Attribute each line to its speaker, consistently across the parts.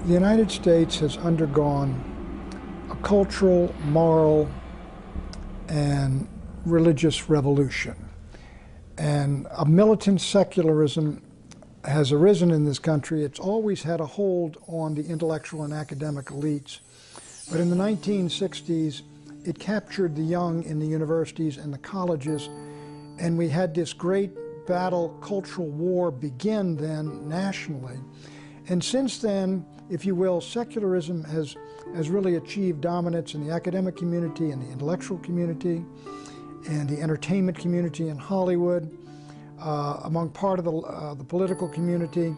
Speaker 1: The United States has undergone a cultural, moral, and religious revolution. And a militant secularism has arisen in this country. It's always had a hold on the intellectual and academic elites. But in the 1960s, it captured the young in the universities and the colleges, and we had this great battle, cultural war begin then nationally. And since then, if you will, secularism has really achieved dominance in the academic community and the intellectual community and the entertainment community in Hollywood, among part of the political community,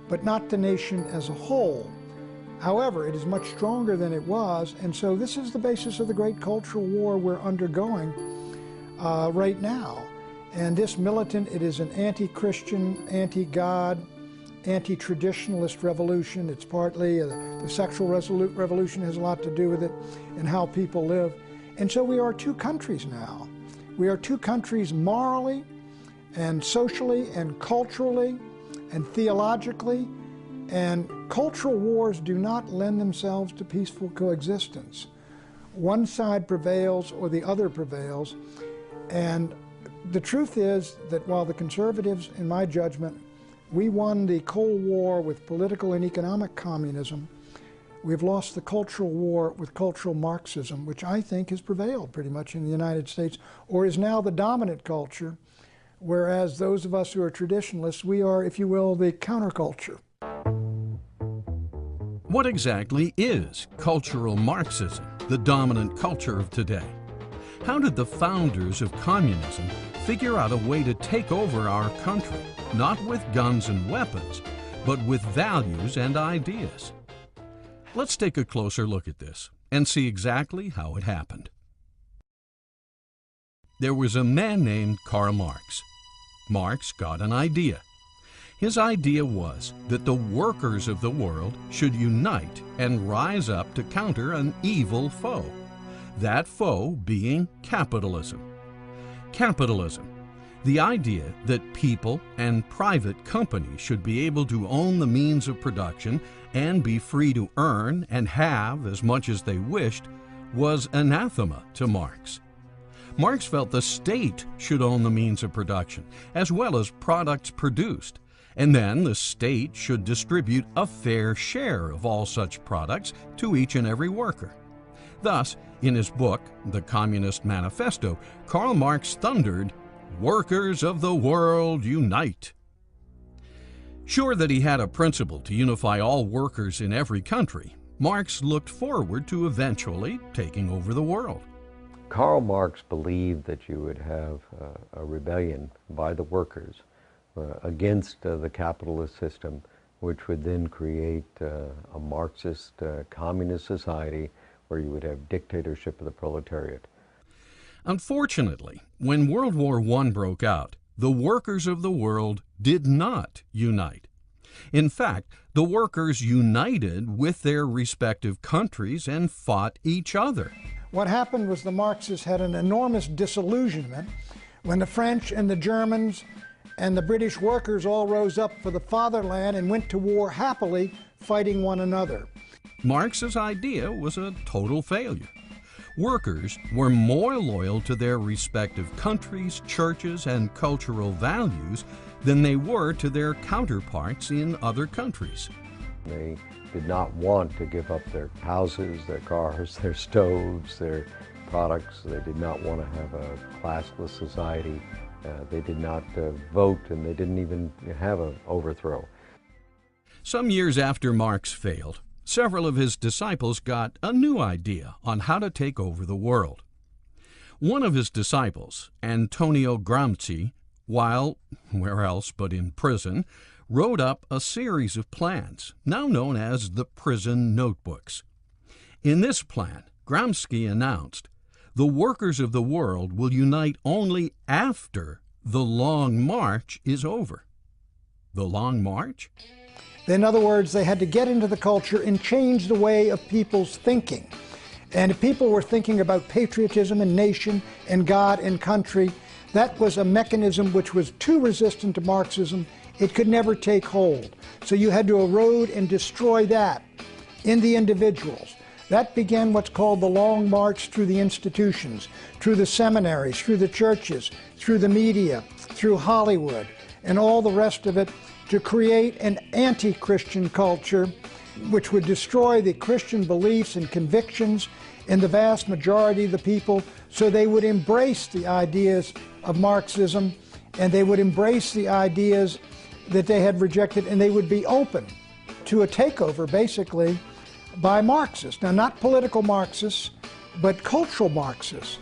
Speaker 1: but not the nation as a whole. However, it is much stronger than it was, and so this is the basis of the great cultural war we're undergoing right now. And this militant, it is an anti-Christian, anti-God, anti-traditionalist revolution. It's partly the sexual revolution has a lot to do with it and how people live. And so we are two countries now. We are two countries morally and socially and culturally and theologically, and cultural wars do not lend themselves to peaceful coexistence. One side prevails or the other prevails, and the truth is that while the conservatives, in my judgment, we won the Cold War with political and economic communism, we've lost the cultural war with cultural Marxism, which I think has prevailed pretty much in the United States, or is now the dominant culture, whereas those of us who are traditionalists, we are, if you will, the counterculture.
Speaker 2: What exactly is cultural Marxism, the dominant culture of today? How did the founders of communism figure out a way to take over our country, not with guns and weapons, but with values and ideas? Let's take a closer look at this and see exactly how it happened. There was a man named Karl Marx. Marx got an idea. His idea was that the workers of the world should unite and rise up to counter an evil foe, that foe being capitalism. Capitalism, the idea that people and private companies should be able to own the means of production and be free to earn and have as much as they wished, was anathema to Marx. Marx felt the state should own the means of production, as well as products produced, and then the state should distribute a fair share of all such products to each and every worker. Thus, in his book, The Communist Manifesto, Karl Marx thundered, "Workers of the world, unite!" Sure that he had a principle to unify all workers in every country, Marx looked forward to eventually taking over the world.
Speaker 3: Karl Marx believed that you would have a rebellion by the workers against the capitalist system, which would then create a Marxist communist society where you would have dictatorship of the proletariat.
Speaker 2: Unfortunately, when World War I broke out, the workers of the world did not unite. In fact, the workers united with their respective countries and fought each other.
Speaker 1: What happened was the Marxists had an enormous disillusionment when the French and the Germans and the British workers all rose up for the fatherland and went to war happily, fighting one another.
Speaker 2: Marx's idea was a total failure. Workers were more loyal to their respective countries, churches, and cultural values than they were to their counterparts in other countries.
Speaker 3: They did not want to give up their houses, their cars, their stoves, their products. They did not want to have a classless society. They did not vote, and they didn't even have an overthrow.
Speaker 2: Some years after Marx failed, several of his disciples got a new idea on how to take over the world. One of his disciples, Antonio Gramsci, while where else but in prison, wrote up a series of plans, now known as the Prison Notebooks. In this plan, Gramsci announced, "The workers of the world will unite only after The long march is over. The long march?
Speaker 1: In other words, they had to get into the culture and change the way of people's thinking. And if people were thinking about patriotism and nation and God and country, that was a mechanism which was too resistant to Marxism. It could never take hold. So you had to erode and destroy that in the individuals. That began what's called the long march through the institutions, through the seminaries, through the churches, through the media, through Hollywood, and all the rest of it, to create an anti-Christian culture which would destroy the Christian beliefs and convictions in the vast majority of the people, so they would embrace the ideas of Marxism, and they would embrace the ideas that they had rejected, and they would be open to a takeover, basically, by Marxists. Now, not political Marxists, but cultural Marxists.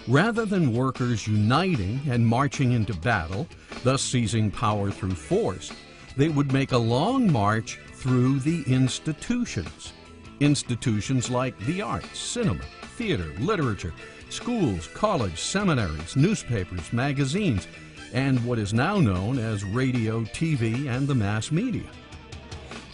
Speaker 2: Rather than workers uniting and marching into battle, thus seizing power through force, they would make a long march through the institutions. Institutions like the arts, cinema, theater, literature, schools, college, seminaries, newspapers, magazines, and what is now known as radio, TV, and the mass media.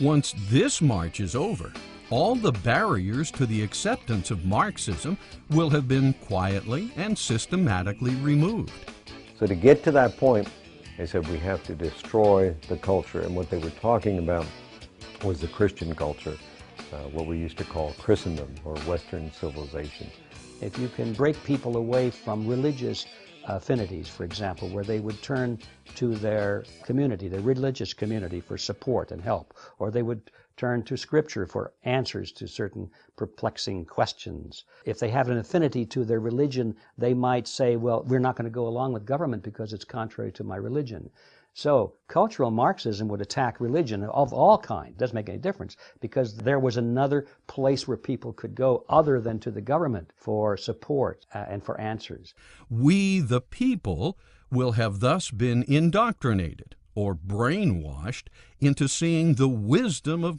Speaker 2: Once this march is over, all the barriers to the acceptance of Marxism will have been quietly and systematically removed.
Speaker 3: So to get to that point, they said we have to destroy the culture, and what they were talking about was the Christian culture, what we used to call Christendom or Western civilization.
Speaker 4: If you can break people away from religious affinities, for example, where they would turn to their community, their religious community, for support and help, or they would turn to Scripture for answers to certain perplexing questions. If they have an affinity to their religion, they might say, well, we're not going to go along with government because it's contrary to my religion. So cultural Marxism would attack religion of all kinds. Doesn't make any difference, because there was another place where people could go other than to the government for support and for answers.
Speaker 2: We, the people, will have thus been indoctrinated or brainwashed into seeing the wisdom of